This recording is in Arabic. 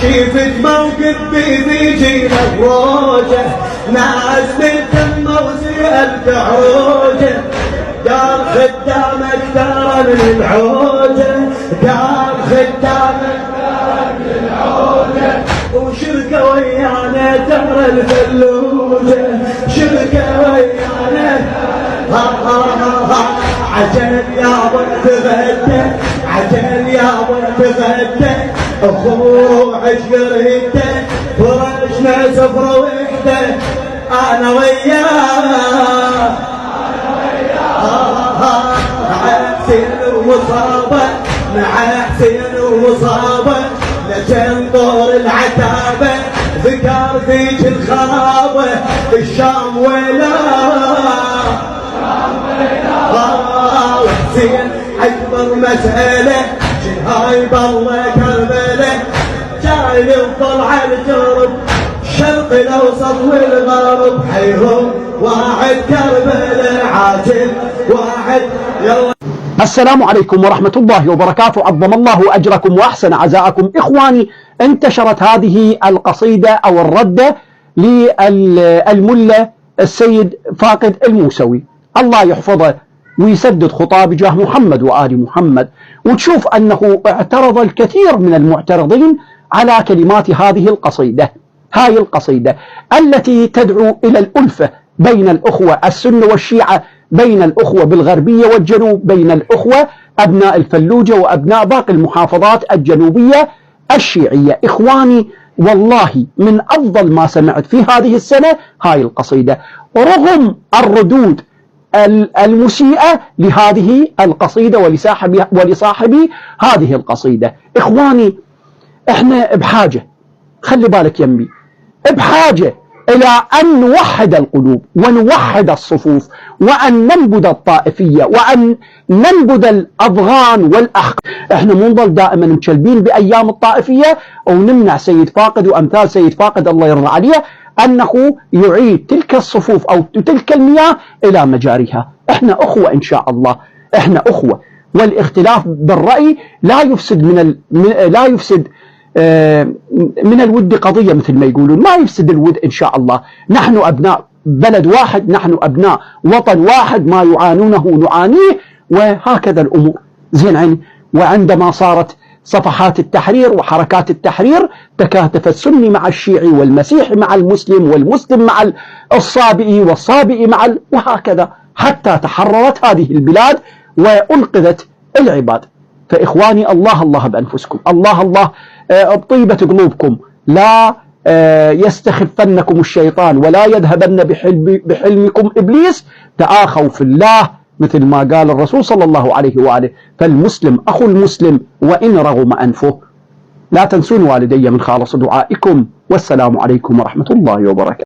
شفت موقف بيجي بروجه، ناس من ثم وسألت عوجه، دار خدام اكثر من العوجه، دار خدام اكثر من العوجه، وشركه ويانا دار الفلوجه، شركه ويانا عجل يابا تغدى، عجل يابا تغدى، اخو عشقريته فرشنا سفره وحده، انا وياه حسين ومصابه مع حسين ومصابه، لجن طور العتابه ذكر ذيك الخرابه، الشام ولا وحسين اكبر مساله هاي بالله كربله، جاي يفضل على الجرب الشرق الاوسط والغرب، حيهم واحد كربله عاجل واحد يلا. السلام عليكم ورحمة الله وبركاته، عظم الله أجركم وأحسن عزاءكم. إخواني، انتشرت هذه القصيدة أو الردة للملا السيد فاقد الموسوي، الله يحفظه ويسدد خطاه بجاه محمد وآل محمد، وتشوف أنه اعترض الكثير من المعترضين على كلمات هذه القصيدة. هاي القصيدة التي تدعو إلى الألفة بين الأخوة السنة والشيعة، بين الأخوة بالغربية والجنوب، بين الأخوة أبناء الفلوجة وأبناء باقي المحافظات الجنوبية الشيعية. إخواني، والله من أفضل ما سمعت في هذه السنة هاي القصيدة، رغم الردود المسيئة لهذه القصيدة ولصاحب هذه القصيدة. إخواني، احنا بحاجة، خلي بالك يمي، بحاجة إلى أن نوحد القلوب ونوحد الصفوف، وأن ننبذ الطائفية، وأن ننبذ الأضغان والأحقاد. احنا مو نضل دائما مشلبين بأيام الطائفية ونمنع سيد فاقد وأمثال سيد فاقد الله يرضى عليه أنه يعيد تلك الصفوف أو تلك المياه إلى مجاريها. احنا أخوة إن شاء الله، احنا أخوة، والاختلاف بالرأي لا يفسد لا يفسد من الود قضية، مثل ما يقولون، ما يفسد الود إن شاء الله. نحن أبناء بلد واحد، نحن أبناء وطن واحد، ما يعانونه نعانيه، وهكذا الأمور. زين عيني. وعندما صارت صفحات التحرير وحركات التحرير تكاتف السني مع الشيعي والمسيحي مع المسلم والمسلم مع الصابئي والصابئي مع وهكذا، حتى تحررت هذه البلاد وأنقذت العباد. فإخواني، الله الله بأنفسكم، الله الله بطيبة قلوبكم، لا يستخفنكم الشيطان ولا يذهبن بحلمكم إبليس، تآخوا في الله مثل ما قال الرسول صلى الله عليه وآله، فالمسلم أخو المسلم وإن رغم أنفه. لا تنسون والدي من خالص دعائكم، والسلام عليكم ورحمة الله وبركاته.